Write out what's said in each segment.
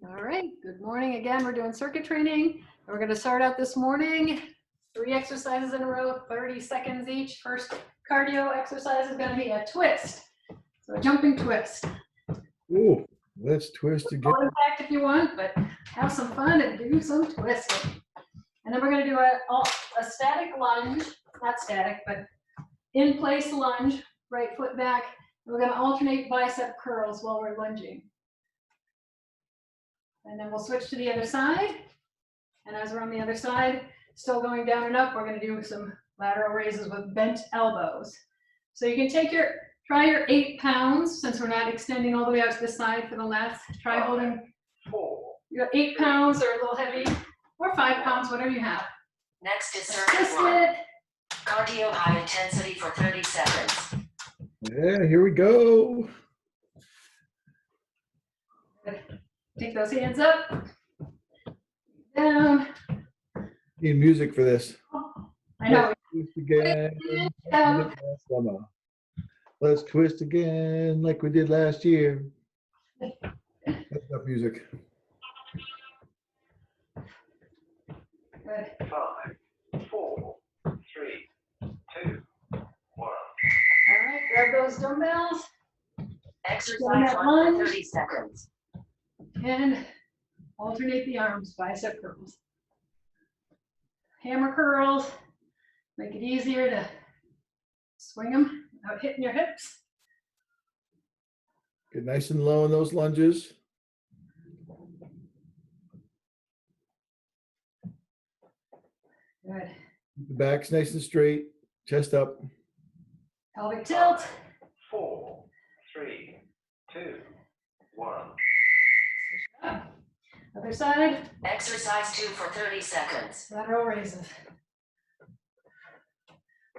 All right, good morning again. We're doing circuit training. We're going to start out this morning, 3 exercises in a row, 30 seconds each. First cardio exercise is going to be a twist. So a jumping twist. Ooh, let's twist again. Full impact if you want, but have some fun and do some twisting. And then we're going to do a static lunge, not static, but in place lunge, right foot back. And we're going to alternate bicep curls while we're lunging. And then we'll switch to the other side. And as we're on the other side, still going down and up, we're going to do some lateral raises with bent elbows. So you can try your 8 pounds, since we're not extending all the way out to the side for the lats. Try holding your 8 pounds or a little heavy, or 5 pounds, whatever you have. Next is circuit 1. Cardio high intensity for 30 seconds. Yeah, here we go. Take those hands up, down. Need music for this. I know. Let's twist again. Let's twist again like we did last year. That's enough music. Good. 5, 4, 3, 2, 1. All right, grab those dumbbells. Exercise 1 for 30 seconds. And alternate the arms, bicep curls. Hammer curls, make it easier to swing them without hitting your hips. Get nice and low in those lunges. Good. Keep the back's nice and straight, chest up. Pelvic tilt. 4, 3, 2, 1. Other side. Exercise 2 for 30 seconds. Lateral raises.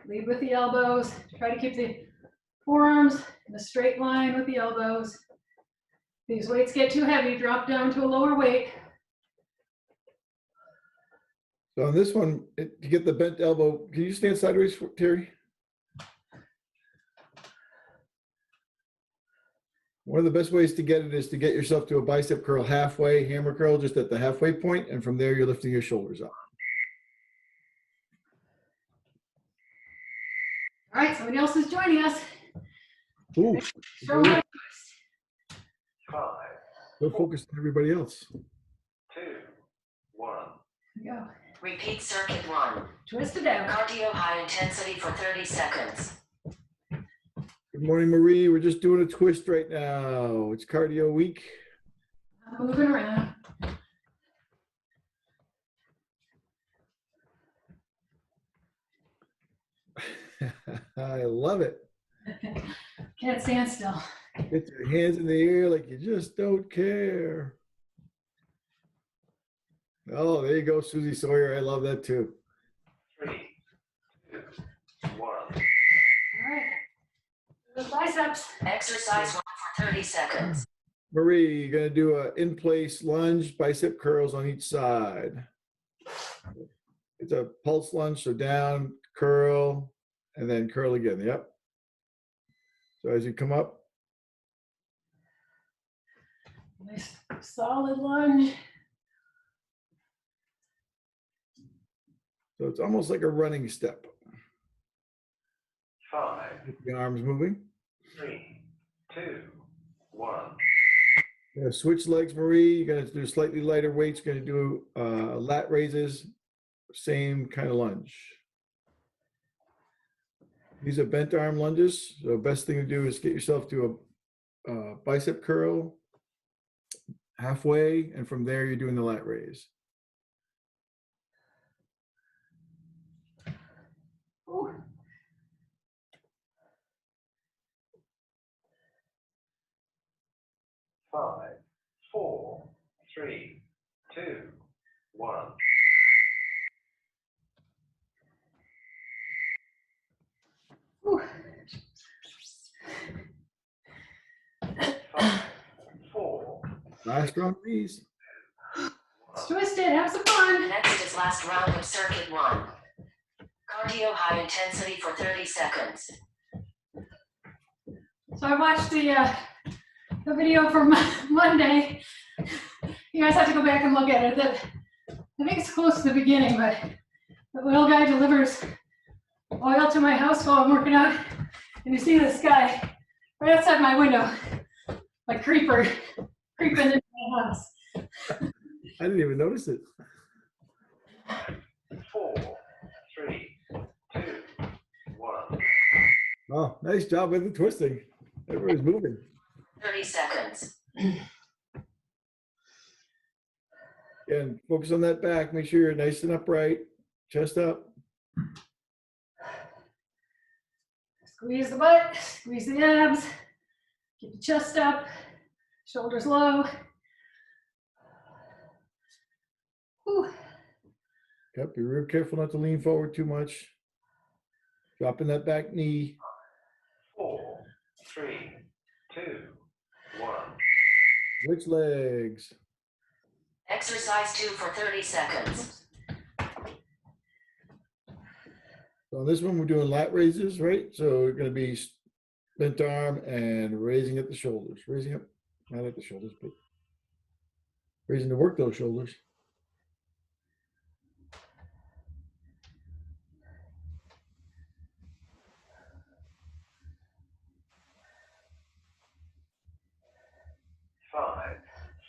Lead with the elbows. Try to keep the forearms in a straight line with the elbows. If these weights get too heavy, drop down to a lower weight. So on this one, to get the bent elbow, can you stand sideways, Terry? One of the best ways to get it is to get yourself to a bicep curl halfway, hammer curl just at the halfway point, and from there you're lifting your shoulders up. All right, somebody else is joining us. Ooh, Show me. 5, go focus on everybody else. 2, 1. Here we go. Repeat circuit 1. Twist it out. Cardio high intensity for 30 seconds. Good morning, Marie. We're just doing a twist right now. It's cardio week. I'm moving around. I love it. Can't stand still. Get your hands in the air like you just don't care. Oh, there you go, Susie Sawyer. I love that too. 3, 2, 1. All right. The biceps. Exercise 1 for 30 seconds. Marie, you're going to do a in-place lunge, bicep curls on each side. It's a pulse lunge, so down, curl, and then curl again. Yep. So as you come up. Nice solid lunge. So it's almost like a running step. 5, Keep the arms moving. 3, 2, 1. Yeah, switch legs, Marie. You're going to do slightly lighter weights. You're going to do lat raises, same kind of lunge. These are bent arm lunges. So best thing to do is get yourself to a bicep curl halfway, and from there you're doing the lat raise. Ooh. 5, 4, 3, 2, 1. Ooh. 5, 4. Last round, please. Twist it. Have some fun. Next is last round of circuit 1. Cardio high intensity for 30 seconds. So I watched the video from Monday. You guys have to go back and look at it. I think it's close to the beginning, but the oil guy delivers oil to my house while I'm working out. And you see this guy right outside my window, like creeper, creeping into my house. I didn't even notice it. 4, 3, 2, 1. Oh, nice job with the twisting. Everybody's moving. 30 seconds. And focus on that back. Make sure you're nice and upright. Chest up. Squeeze the butt, squeeze the abs, keep the chest up, shoulders low. Whew. Yep, be real careful not to lean forward too much. Dropping that back knee. 4, 3, 2, 1. Switch legs. Exercise 2 for 30 seconds. So on this one, we're doing lat raises, right? So we're going to be bent arm and raising at the shoulders. Raising up, not at the shoulders, but raising to work those shoulders. Five,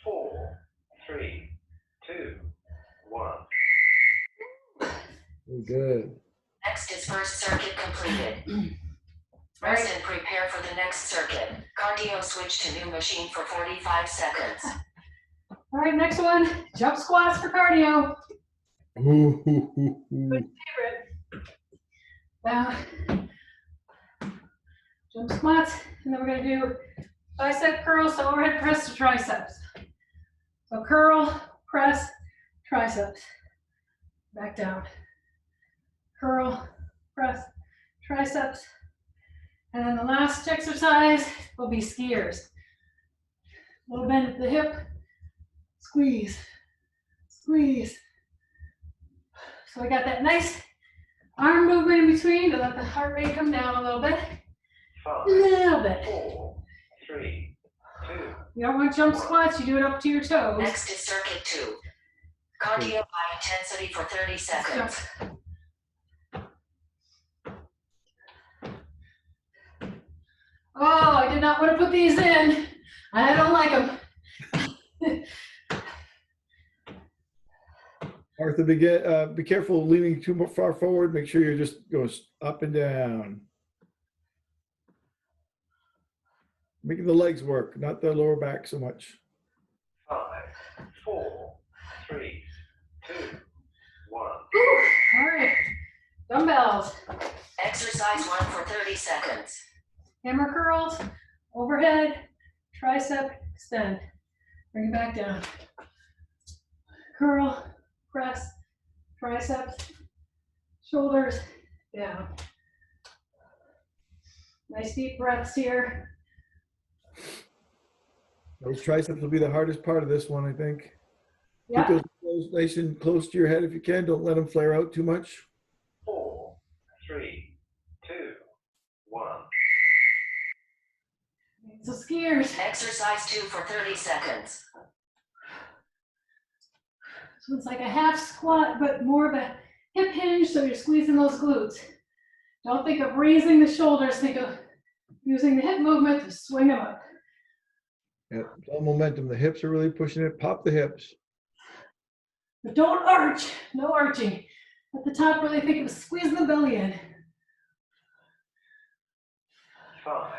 4, 3, 2, 1. Very good. Next is first circuit completed. Rest and prepare for the next circuit. Cardio switch to new machine for 45 seconds. All right, next one, jump squats for cardio. Ooh, ooh, ooh, ooh. Good favorite. Down. Jump squats, and then we're gonna do bicep curls to overhead press to triceps. So curl, press, triceps. Back down. Curl, press, triceps. And then the last exercise will be skiers. A little bend at the hip, squeeze, squeeze. So we got that nice arm movement in between to let the heart rate come down a little bit. 5, A little bit. 4, 3, 2. You don't want jump squats, you do it up to your toes. Next is circuit 2. Cardio high intensity for 30 seconds. Oh, I did not want to put these in. I don't like them. Arthur, be careful leaning too far forward. Make sure you just go up and down. Making the legs work, not the lower back so much. 5, 4, 3, 2, 1. All right, dumbbells, Exercise 1 for 30 seconds. hammer curls, overhead, tricep, extend. Bring it back down. Curl, press, triceps, shoulders, down. Nice deep breaths here. Those triceps will be the hardest part of this one, I think. Yeah. Keep those nice and close to your head if you can. Don't let them flare out too much. 4, 3, 2, 1. So skiers. Exercise 2 for 30 seconds. So it's like a half squat, but more of a hip hinge, so you're squeezing those glutes. Don't think of raising the shoulders, think of using the hip movement to swing them up. Yeah, it's all momentum. The hips are really pushing it. Pop the hips. But don't arch, no arching. At the top, really think of squeezing the belly in. 5,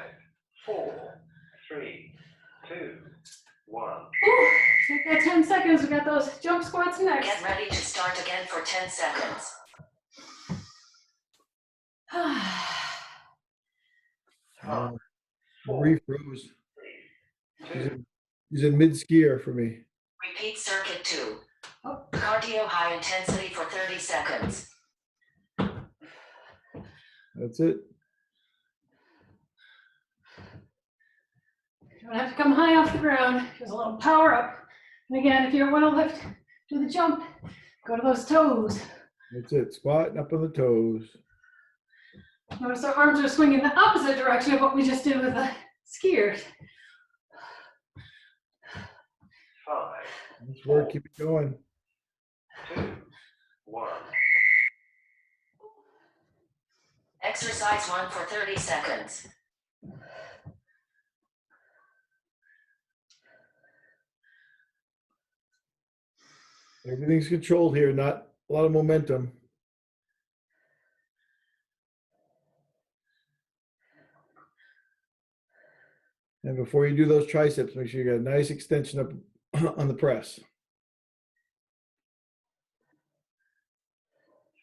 4, 3, 2, 1. Ooh, take that 10 seconds, we got those jump squats next. Get ready to start again for 10 seconds. Marie froze. 2. He's in mid-skier for me. Repeat circuit 2. Oh. Cardio high intensity for 30 seconds. That's it. You don't have to come high off the ground, just a little power up. And again, if you don't want to lift, do the jump, go to those toes. That's it. Squatting up on the toes. Notice our arms are swinging the opposite direction of what we just did with the skiers. 5, Nice work. Keep it going. 2, 1. Exercise 1 for 30 seconds. Everything's controlled here, not a lot of momentum. And before you do those triceps, make sure you got a nice extension up on the press.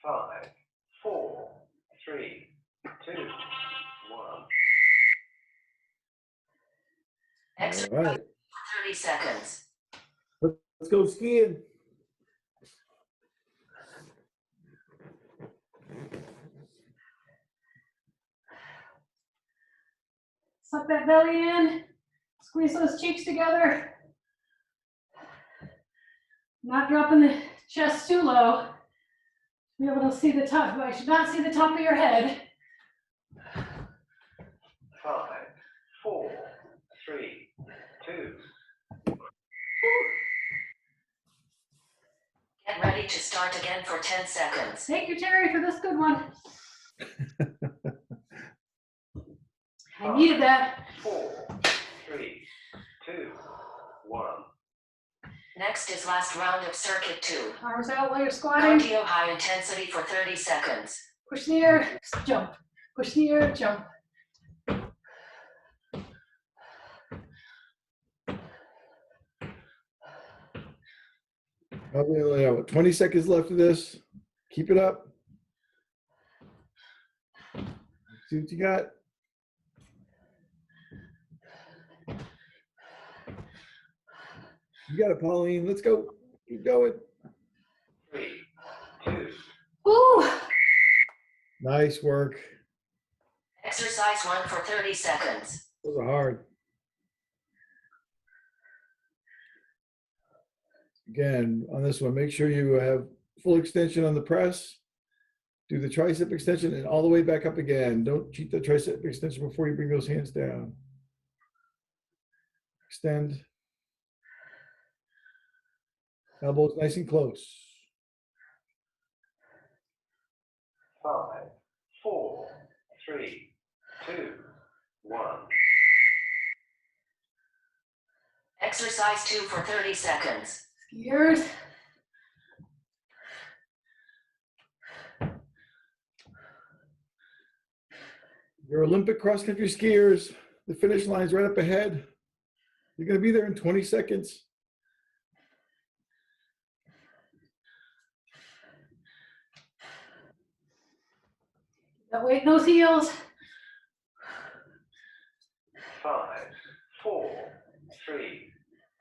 5, 4, 3, 2, 1. Exercise All right, for 30 seconds. let's go skiing. Suck that belly in. Squeeze those cheeks together. Not dropping the chest too low. Be able to see the top. I should not see the top of your head. 5, 4, 3, 2. Get ready to start again for 10 seconds. Thank you, Terry, for this good one. I needed that. 4, 3, 2, 1. Next is last round of circuit 2. Arms out while you're squatting. Cardio high intensity for 30 seconds. Push in the air, jump. Push in the air, jump. Probably only have 20 seconds left of this. Keep it up. See what you got. You got it, Pauline. Let's go. Keep going. 3, 2. Woo! Nice work. Exercise 1 for 30 seconds. Those are hard. Again, on this one, make sure you have full extension on the press. Do the tricep extension and all the way back up again. Don't cheat the tricep extension before you bring those hands down. Extend. Elbows nice and close. 5, 4, 3, 2, 1. Exercise 2 for 30 seconds. Skiers. Your Olympic cross-country skiers, the finish line's right up ahead. You're going to be there in 20 seconds. That weight in those heels. 5, 4, 3,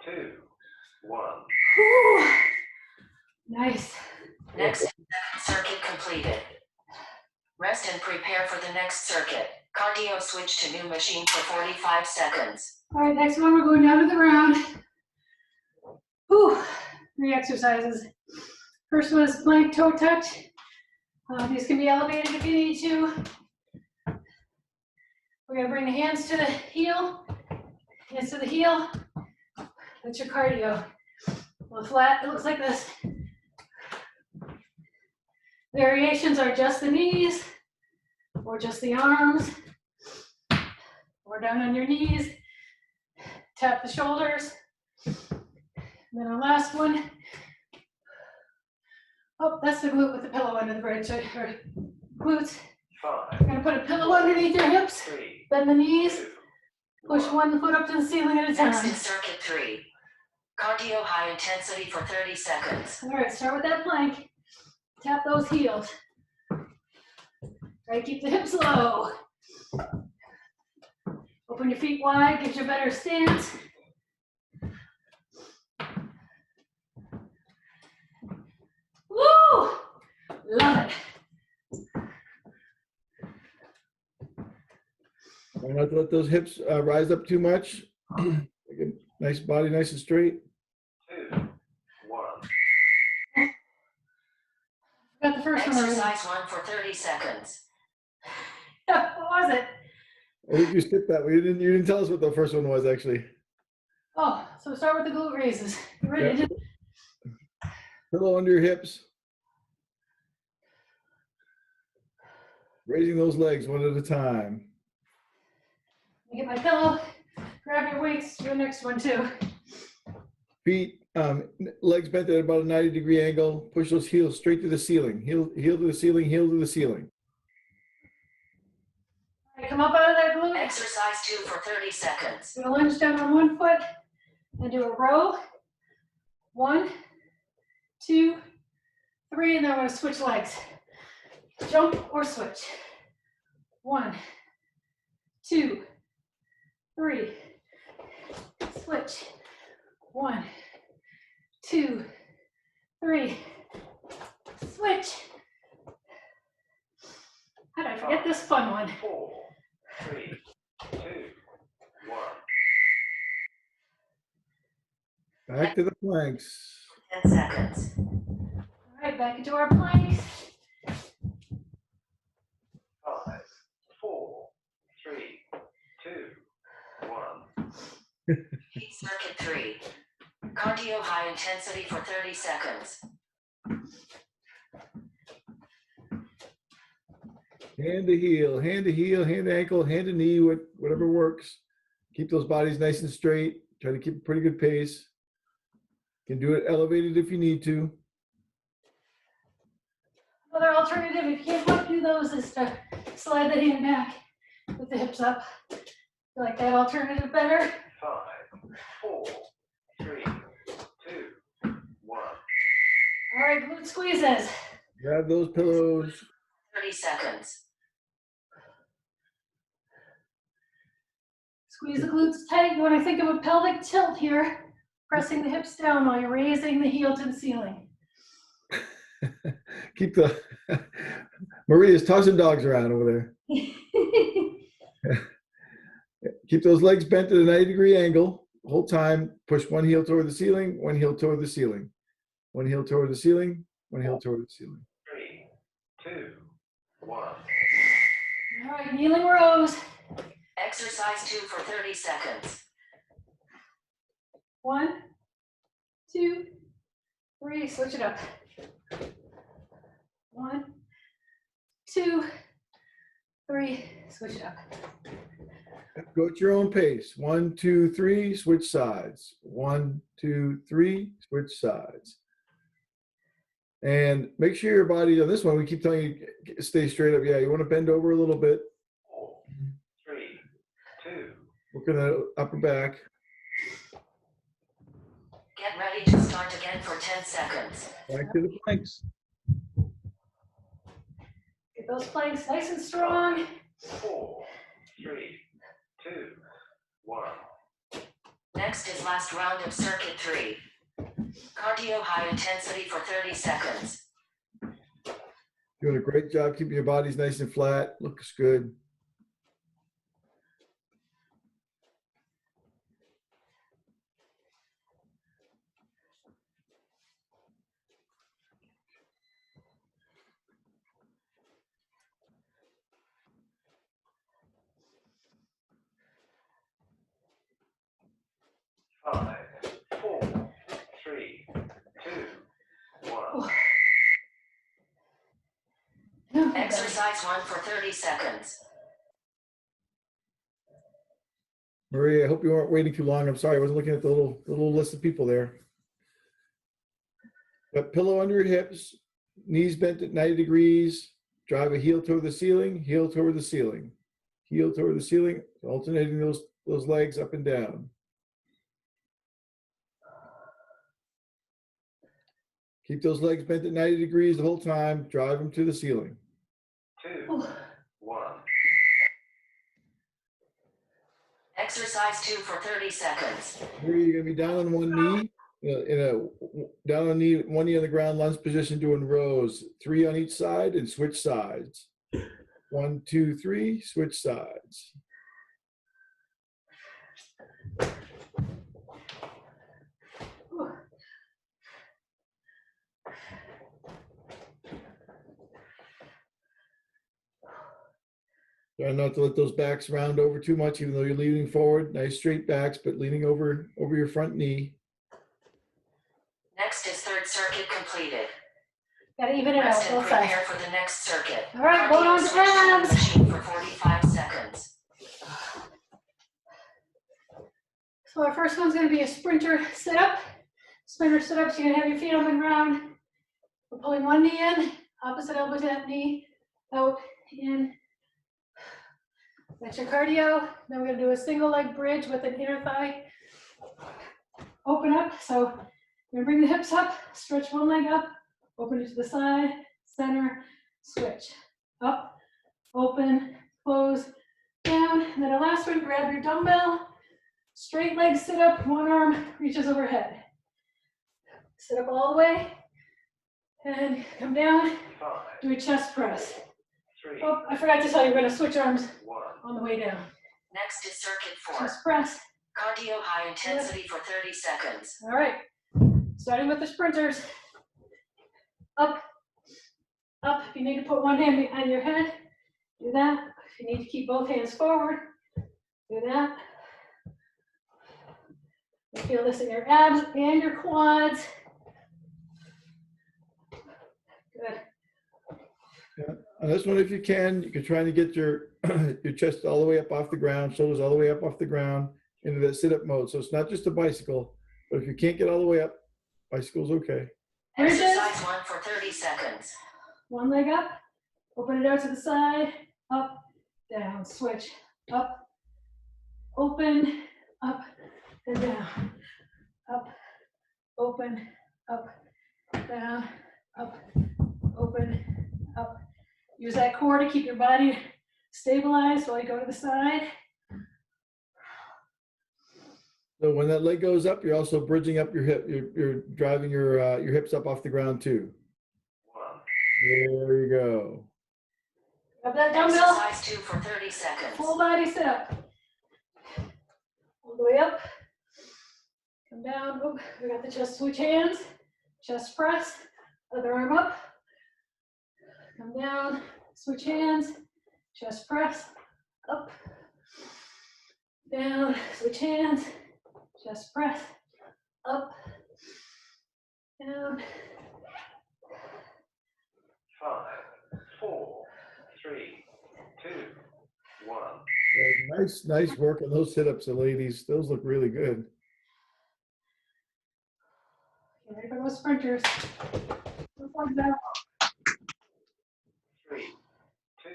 2, 1. Woo! Nice. Next circuit completed. Rest and prepare for the next circuit. Cardio switch to new machine for 45 seconds. All right, next one, we're going down to the ground. Whew, 3 exercises. First one is plank toe touch. These can be elevated if you need to. We're gonna bring the hands to the heel, hands to the heel. That's your cardio. Well, flat, it looks like this. Variations are just the knees, or just the arms, or down on your knees. Tap the shoulders. And then our last one. Oh, that's the glute with the pillow under the bridge, or glutes. 5, You're gonna put a pillow underneath your hips, 3, bend the knees, 2, push 1. one foot up to the ceiling at a Next time. is circuit 3. Cardio high intensity for 30 seconds. All right, start with that plank. Tap those heels. Try to keep the hips low. Open your feet wide, gives you a better stance. Woo! Love it. Try not to let those hips rise up too much. Make a nice body, nice and straight. 2, 1. Got the first one already. Exercise 1 for 30 seconds. What was it? I think you skipped that. You didn't tell us what the first one was, actually. Oh, so start with the glute raises. You ready to do? Pillow under your hips. Raising those legs one at a time. Get my pillow, grab your weights, do the next one too. Feet, legs bent at about a 90-degree angle. Push those heels straight to the ceiling. Heel to the ceiling, heel to the ceiling. All right, come up out of that glute. Exercise 2 for 30 seconds. Do a lunge down on one foot and do a row. 1, 2, 3, and then we're gonna switch legs. Jump or switch. 1, 2, 3. Switch. 1, 2, 3. Switch. How did I forget this fun one? 4, 3, 2, 1. Back to the planks. 10 seconds. All right, back into our planks. 5, 4, 3, 2, 1. Repeat circuit 3. Cardio high intensity for 30 seconds. Hand to heel, hand to ankle, hand to knee, whatever works. Keep those bodies nice and straight. Try to keep a pretty good pace. You can do it elevated if you need to. Another alternative, if you can't quite do those, is to slide the hand back with the hips up. You like that alternative better? 5, 4, 3, 2, 1. All right, glute squeezes. Grab those pillows. 30 seconds. Squeeze the glutes tight. You want to think of a pelvic tilt here, pressing the hips down while you're raising the heel to the ceiling. Keep the Maria's tossing dogs around over there. Keep those legs bent at a 90-degree angle. Whole time, push one heel toward the ceiling, one heel toward the ceiling. One heel toward the ceiling, one heel toward the ceiling. 3, 2, 1. All right, kneeling rows. Exercise 2 for 30 seconds. 1, 2, 3, switch it up. 1, 2, 3, switch it up. Go at your own pace. 1, 2, 3, switch sides. 1, 2, 3, switch sides. And make sure your body, on this one, we keep telling you, stay straight up. Yeah, you want to bend over a little bit. 4, 3, 2. Work on the upper back. Get ready to start again for 10 seconds. Back to the planks. Get those planks nice and strong. 4, 3, 2, 1. Next is last round of circuit 3. Cardio high intensity for 30 seconds. Doing a great job keeping your bodies nice and flat. Looks good. Five, 4, 3, 2, 1. Exercise 1 for 30 seconds. Maria, I hope you weren't waiting too long. I'm sorry, I wasn't looking at the little list of people there. But pillow under your hips, knees bent at 90 degrees, drive a heel toward the ceiling, heel toward the ceiling, heel toward the ceiling, alternating those legs up and down. Keep those legs bent at 90 degrees the whole time, drive them to the ceiling. 2, 1. Exercise 2 for 30 seconds. Here you're gonna be down on one knee, down on knee, one knee on the ground, lunge position, doing rows, 3 on each side, and switch sides. 1, 2, 3, switch sides. Try not to let those backs round over too much, even though you're leaning forward. Nice straight backs, but leaning over your front knee. Next is third circuit completed. Gotta even it out Rest and both sides. prepare for the next circuit. All right, going Cardio on to switch to new abs. machine for 45 seconds. So our first one's gonna be a sprinter sit-up. Sprinter sit-ups, you're gonna have your feet on the ground. We're pulling one knee in, opposite elbow to that knee, out, in. That's your cardio. Then we're gonna do a single leg bridge with an inner thigh. Open up, so you're gonna bring the hips up, stretch one leg up, open it to the side, center, switch. Up, open, close, down. And then our last one, grab your dumbbell, straight leg sit up, one arm reaches overhead. Sit up all the way, and come down, 5, do a chest press. 3, Oh, I forgot to tell you, we're gonna switch arms 1. on the way down. Next is circuit 4. Chest press. Cardio high intensity for 30 seconds. All right, starting with the sprinters. Up, up. If you need to put one hand behind your head, do that. If you need to keep both hands forward, do that. You feel this in your abs and your quads. Good. On this one, if you can try to get your your chest all the way up off the ground, shoulders all the way up off the ground into that sit-up mode. So it's not just a bicycle, but if you can't get all the way up, bicycle's okay. Bridges. Exercise 1 for 30 seconds. One leg up, open it out to the side, up, down, switch, up, open, up, and down, up, open, up, down, up, open, up. Use that core to keep your body stabilized while you go to the side. So when that leg goes up, you're also bridging up your hip. You're driving your hips up off the ground too. 1. There you go. Grab that dumbbell, Exercise 2 for 30 seconds. full body sit up. All the way up, come down. Oop, we got the chest switch hands, chest press, other arm up, come down, switch hands, chest press, up, down, switch hands, chest press, up, down. 5, 4, 3, 2, 1. Well, nice work on those sit-ups, ladies. Those look really good. Get ready for those sprinters. Just like that. 3, 2,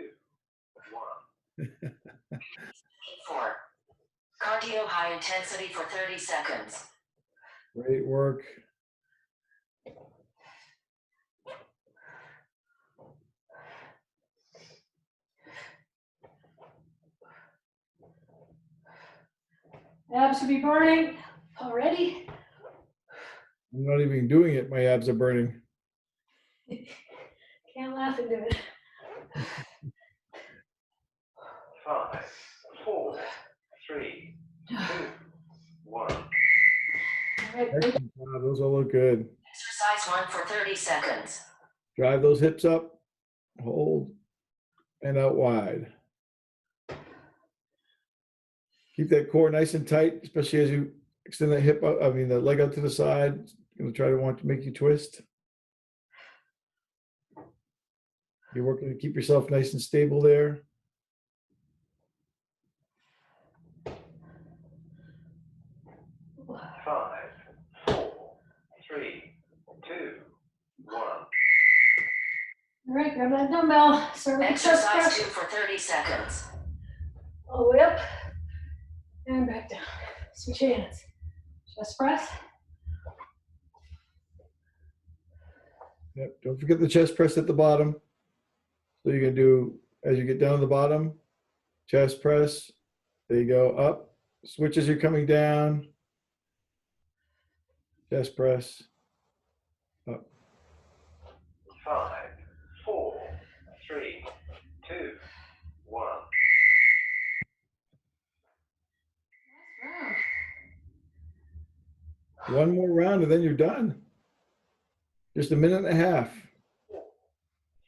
1. 4. Cardio high intensity for 30 seconds. Great work. Abs should be burning already. I'm not even doing it. My abs are burning. Can't laugh and do it. 5, 4, 3, 2, 1. All right, Excellent job. Those all look good. Exercise 1 for 30 seconds. Drive those hips up, hold, and out wide. Keep that core nice and tight, especially as you extend that hip out, the leg out to the side. It's going to try to want to make you twist. You're working to keep yourself nice and stable there. Five, 4, 3, 2, 1. all right, grab that dumbbell. Start with the chest Exercise press. 2 for 30 seconds. All the way up and back down. Switch hands. Chest press. Yep. Don't forget the chest press at the bottom. So you're going to do, as you get down to the bottom, chest press. There you go, up. Switch as you're coming down. Chest press. Up. 5, 4, 3, 2, 1. Wow. One more round and then you're done. Just a minute and a half. 4,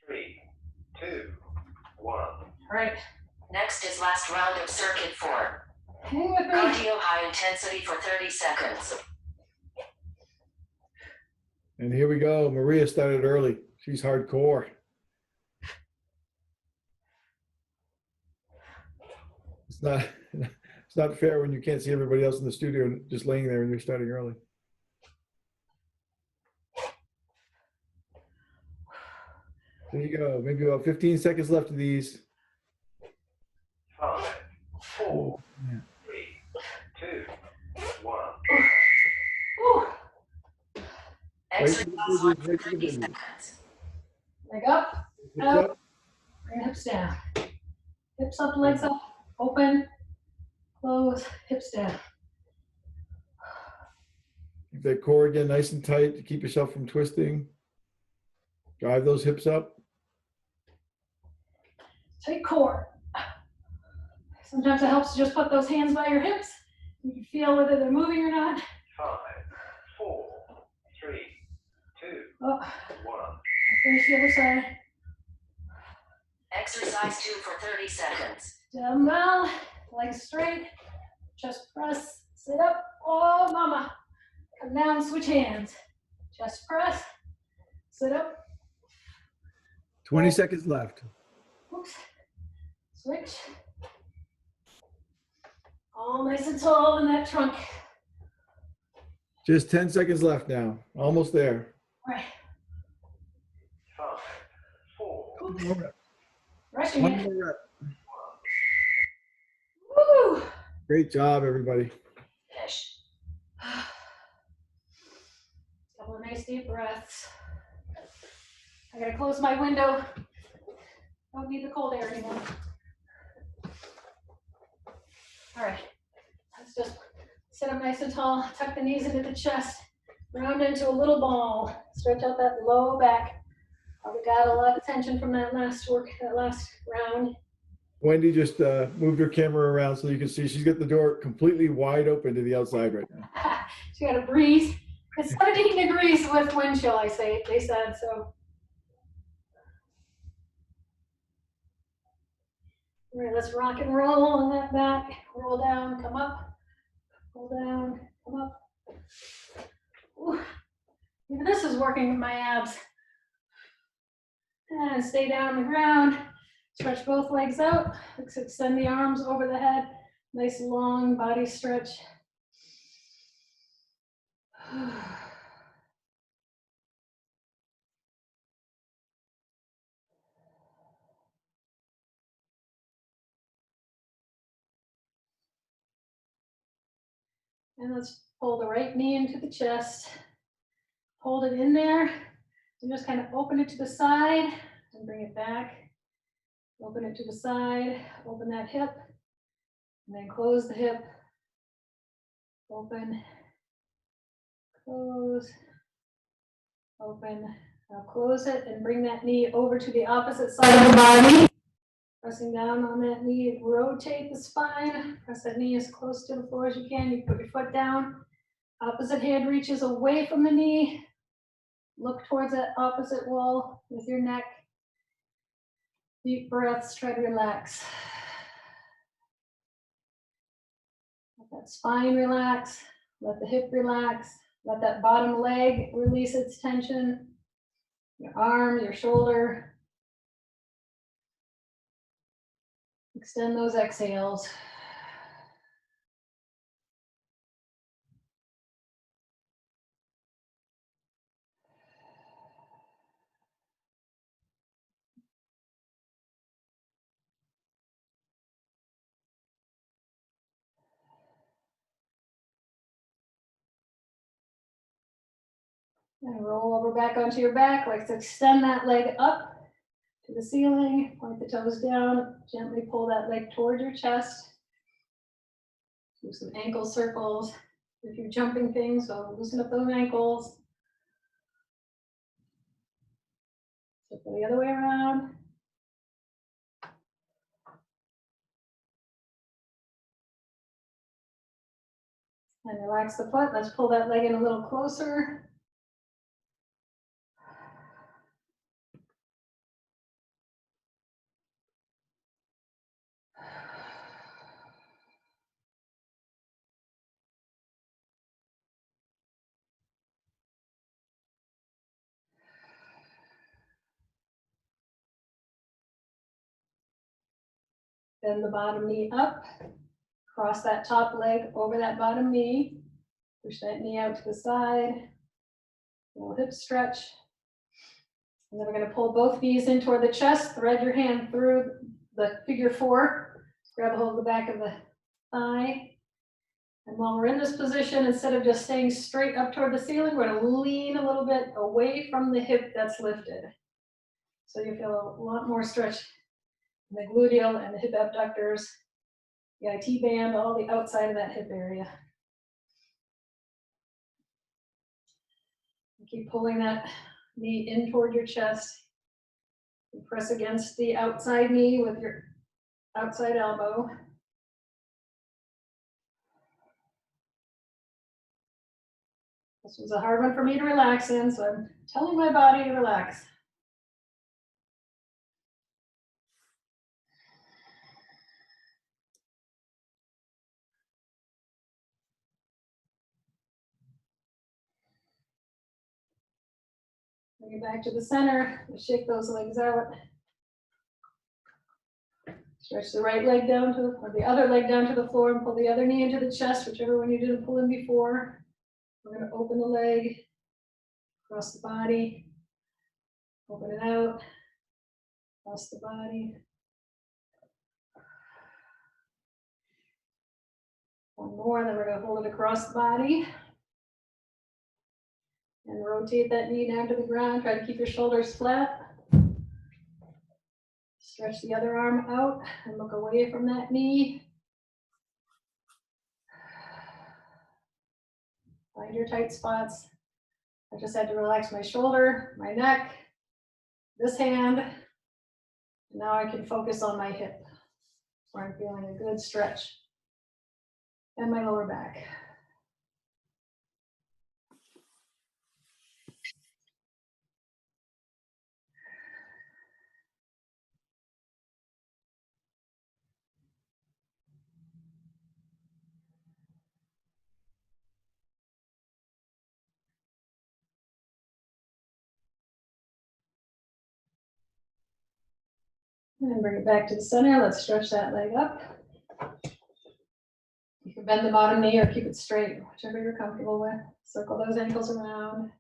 3, 2, 1. All right, Next is last round of circuit 4. Hang with me. Cardio high intensity for 30 seconds. And here we go. Maria started early. She's hardcore. It's not fair when you can't see everybody else in the studio and just laying there and you're starting early. There you go. Maybe about 15 seconds left of these. 5, 4, Yeah. 3, 2, 1. Whew. Exercise Right 1 to for the 30 business. seconds. Leg up, Hips out, up. bring hips down. Hips up, legs up, open, close, hips down. Keep that core again nice and tight to keep yourself from twisting. Drive those hips up. Tight core. Sometimes it helps to just put those hands by your hips. You can feel whether they're moving or not. 5, 4, 3, 2, Oh, 1. finish the other side. Exercise 2 for 30 seconds. Dumbbell, legs straight, chest press, sit up. Oh, mama. Come down, switch hands. Chest press, sit up. 20 seconds left. Oops. Switch. All nice and tall in that trunk. Just 10 seconds left now. Almost there. All right. 5, 4, Oops. One more rep. Rushing One it. more rep. Woo! Great job, everybody. Finish. Couple of nice deep breaths. I gotta close my window. Don't need the cold air anymore. All right, let's just sit up nice and tall, tuck the knees into the chest, round into a little ball, stretch out that low back. Probably got a lot of tension from that last round. Wendy just moved her camera around so you can see she's got the door completely wide open to the outside right now. She got a breeze. It's 17 degrees with wind chill, they said, so. All right, let's rock and roll on that back. Roll down, come up. Roll down, come up. Ooh. Even this is working with my abs. And stay down on the ground. Stretch both legs out. Let's extend the arms over the head. Nice long body stretch. And let's pull the right knee into the chest. Hold it in there. And just kind of open it to the side and bring it back. Open it to the side, open that hip, and then close the hip. Open, close, open. Now close it and bring that knee over to the opposite side of the body. Pressing down on that knee, rotate the spine. Press that knee as close to the floor as you can. You put your foot down. Opposite hand reaches away from the knee. Look towards that opposite wall with your neck. Deep breaths, try to relax. Let that spine relax, let the hip relax, let that bottom leg release its tension, your arm, your shoulder. Extend those exhales. And roll over back onto your back. Let's extend that leg up to the ceiling. Point the toes down. Gently pull that leg toward your chest. Do some ankle circles. If you're jumping things, so loosen up those ankles. Circle the other way around. And relax the foot. Let's pull that leg in a little closer. bend the bottom knee up, cross that top leg over that bottom knee, push that knee out to the side, little hip stretch. And then we're gonna pull both knees in toward the chest, thread your hand through the figure 4, grab a hold of the back of the thigh. And while we're in this position, instead of just staying straight up toward the ceiling, we're gonna lean a little bit away from the hip that's lifted. So you feel a lot more stretch in the gluteal and the hip abductors, the IT band, all the outside of that hip area. Keep pulling that knee in toward your chest. You press against the outside knee with your outside elbow. This was a hard one for me to relax in, so I'm telling my body to relax. Bring it back to the center, shake those legs out. Stretch the right leg down to, or the other leg down to the floor and pull the other knee into the chest, whichever one you didn't pull in before. We're gonna open the leg, cross the body, open it out, cross the body. One more, then we're gonna hold it across the body. And rotate that knee down to the ground, try to keep your shoulders flat. Stretch the other arm out and look away from that knee. Find your tight spots. I just had to relax my shoulder, my neck, this hand. Now I can focus on my hip, where I'm feeling a good stretch, and my lower back. And bring it back to the center. Let's stretch that leg up. You can bend the bottom knee or keep it straight, whichever you're comfortable with. Circle those ankles around.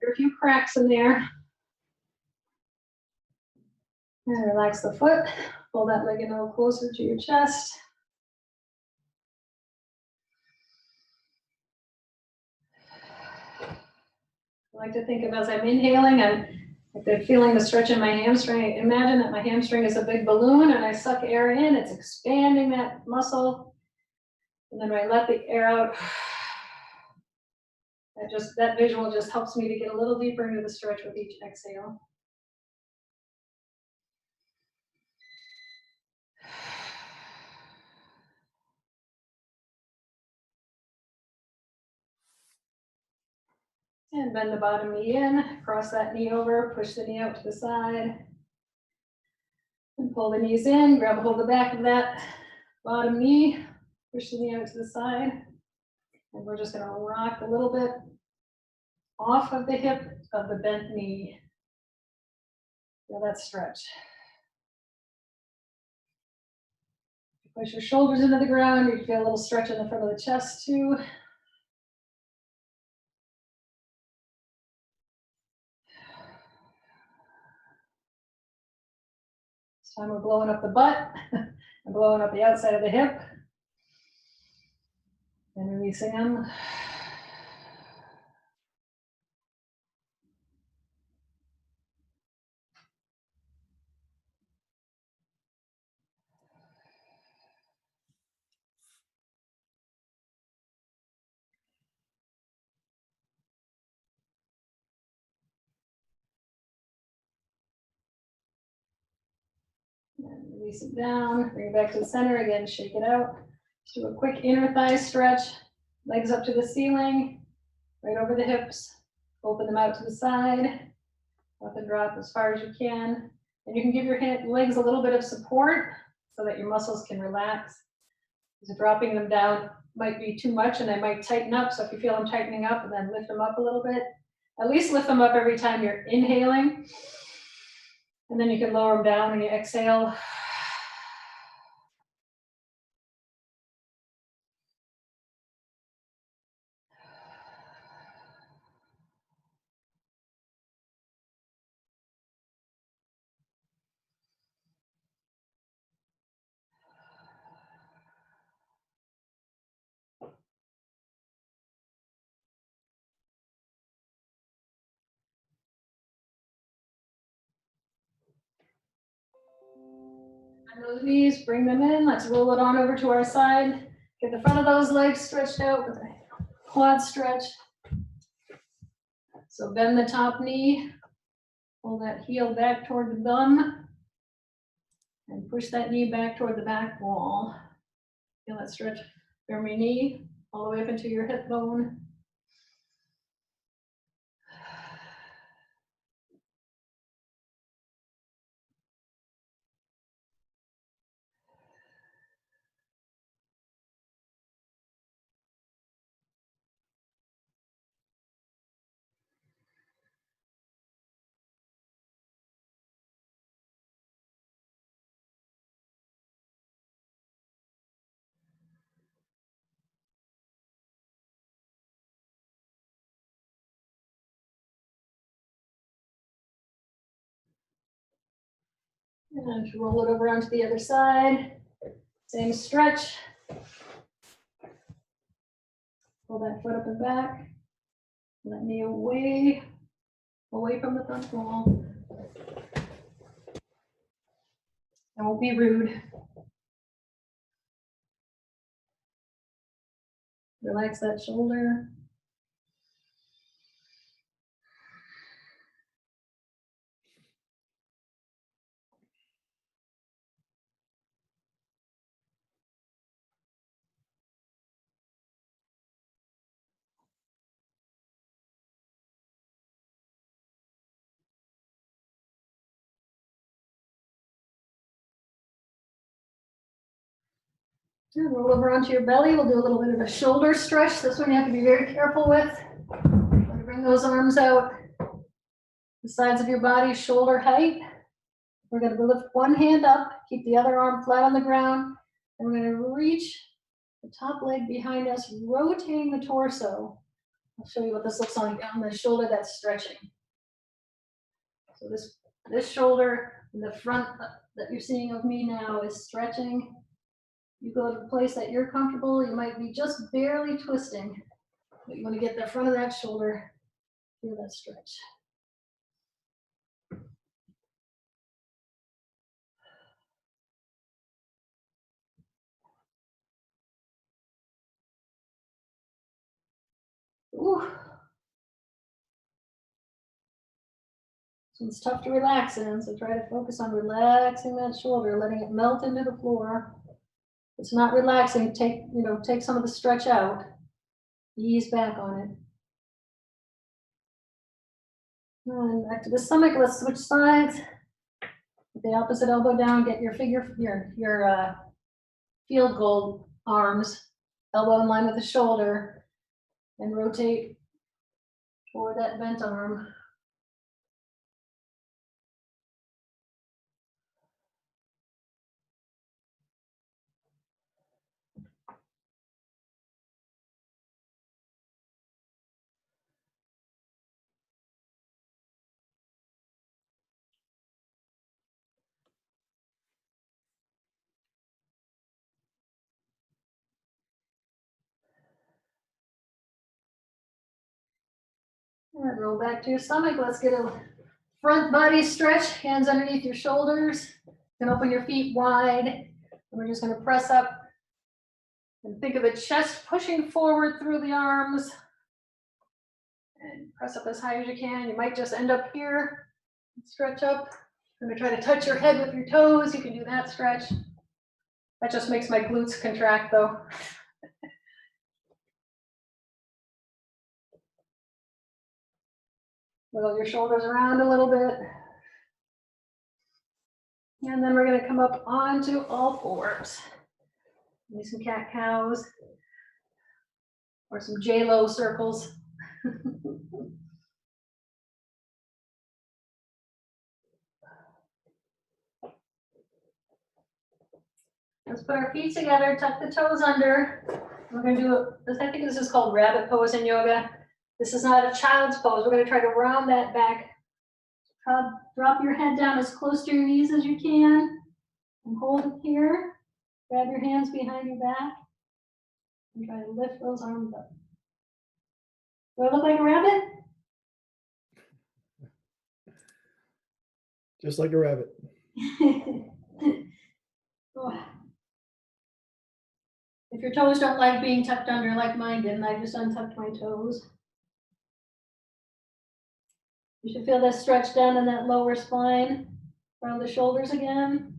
There are a few cracks in there. And relax the foot. Pull that leg in a little closer to your chest. I like to think of as I'm inhaling, I'm feeling the stretch in my hamstring. Imagine that my hamstring is a big balloon and I suck air in, it's expanding that muscle. And then when I let the air out, that visual just helps me to get a little deeper into the stretch with each exhale. And bend the bottom knee in, cross that knee over, push the knee out to the side. And pull the knees in, grab a hold of the back of that bottom knee, push the knee out to the side. And we're just gonna rock a little bit off of the hip of the bent knee. Feel that stretch. Push your shoulders into the ground, you feel a little stretch in the front of the chest too. This time we're blowing up the butt and blowing up the outside of the hip. And releasing them. And release it down, bring it back to the center again, shake it out. Just do a quick inner thigh stretch, legs up to the ceiling, right over the hips, open them out to the side, up and drop as far as you can. And you can give your legs a little bit of support so that your muscles can relax. Because dropping them down might be too much and they might tighten up. So if you feel them tightening up, and then lift them up a little bit. At least lift them up every time you're inhaling. And then you can lower them down when you exhale. And those knees, bring them in. Let's roll it on over to our side. Get the front of those legs stretched out with a quad stretch. So bend the top knee, pull that heel back toward the bum, and push that knee back toward the back wall. Feel that stretch from your knee all the way up into your hip bone. And roll it over onto the other side. Same stretch. Pull that foot up and back. Pull that knee away from the front wall. Don't be rude. Relax that shoulder. And roll over onto your belly. We'll do a little bit of a shoulder stretch. This one you have to be very careful with. Bring those arms out, the sides of your body, shoulder height. We're going to lift one hand up, keep the other arm flat on the ground, and we're going to reach the top leg behind us, rotating the torso. I'll show you what this looks like on the shoulder that's stretching. So this shoulder in the front that you're seeing of me now is stretching. You go to the place that you're comfortable. You might be just barely twisting, but you want to get the front of that shoulder. Feel that stretch. Ooh. So it's tough to relax in, so try to focus on relaxing that shoulder, letting it melt into the floor. If it's not relaxing, take some of the stretch out. Ease back on it. And back to the stomach. Let's switch sides. Put the opposite elbow down. Get your field goal arms, elbow in line with the shoulder, and rotate toward that bent arm. And roll back to your stomach. Let's get a front body stretch, hands underneath your shoulders. You can open your feet wide. And we're just going to press up and think of the chest pushing forward through the arms. And press up as high as you can. You might just end up here. Stretch up. I'm going to try to touch your head with your toes. You can do that stretch. That just makes my glutes contract though. Wiggle your shoulders around a little bit. And then we're going to come up onto all fours. Maybe some cat cows or some J-Lo circles. Let's put our feet together, tuck the toes under. We're gonna do this. I think this is called rabbit pose in yoga. This is not a child's pose. We're gonna try to round that back. Drop your head down as close to your knees as you can and hold it here. Grab your hands behind your back and try to lift those arms up. Do I look like a rabbit? Just like a rabbit. Oh. If your toes don't like being tucked under like mine didn't, I just untucked my toes. You should feel that stretch down in that lower spine, around the shoulders again.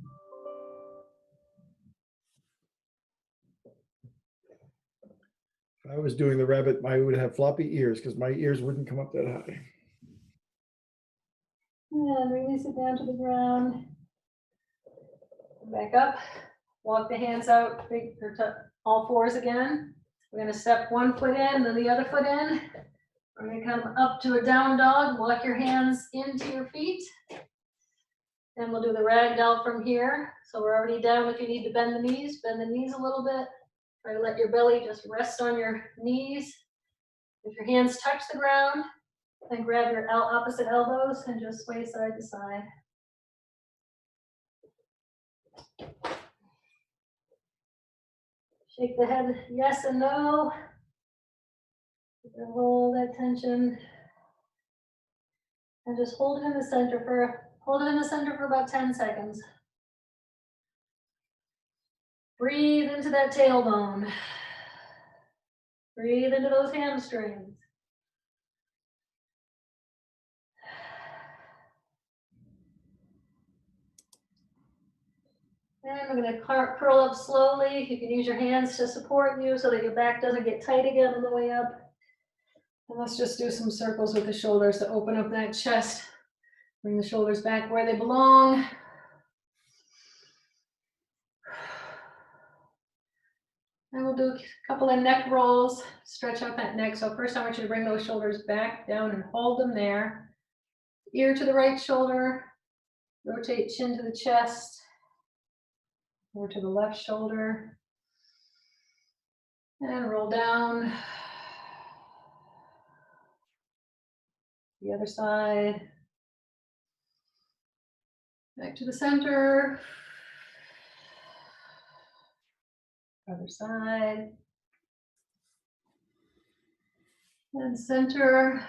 If I was doing the rabbit, I would have floppy ears because my ears wouldn't come up that high. And release it down to the ground. Back up, walk the hands out, all fours again. We're gonna step one foot in, then the other foot in. We're gonna come up to a down dog, walk your hands into your feet. Then we'll do the ragdoll from here. So we're already down. If you need to bend the knees a little bit. Try to let your belly just rest on your knees. If your hands touch the ground, then grab your opposite elbows and just sway side to side. Shake the head yes and no. Hold that tension. And just hold it in the center for about 10 seconds. Breathe into that tailbone. Breathe into those hamstrings. And we're going to curl up slowly. You can use your hands to support you so that your back doesn't get tight again on the way up. And let's just do some circles with the shoulders to open up that chest. Bring the shoulders back where they belong. And we'll do a couple of neck rolls, stretch out that neck. So first I want you to bring those shoulders back down and hold them there. Ear to the right shoulder, rotate chin to the chest, over to the left shoulder, and roll down. The other side, back to the center. Other side. And center,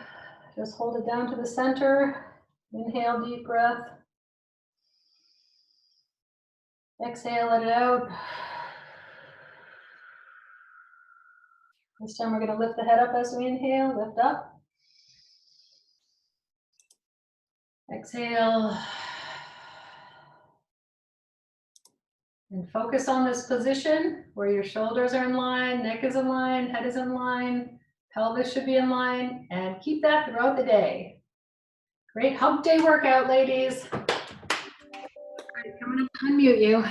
just hold it down to the center. Inhale, deep breath. Exhale, let it out. This time we're going to lift the head up as we inhale, lift up. Exhale. And focus on this position where your shoulders are in line, neck is in line, head is in line, pelvis should be in line, and keep that throughout the day. Great hump day workout, ladies. All right, coming up to unmute you.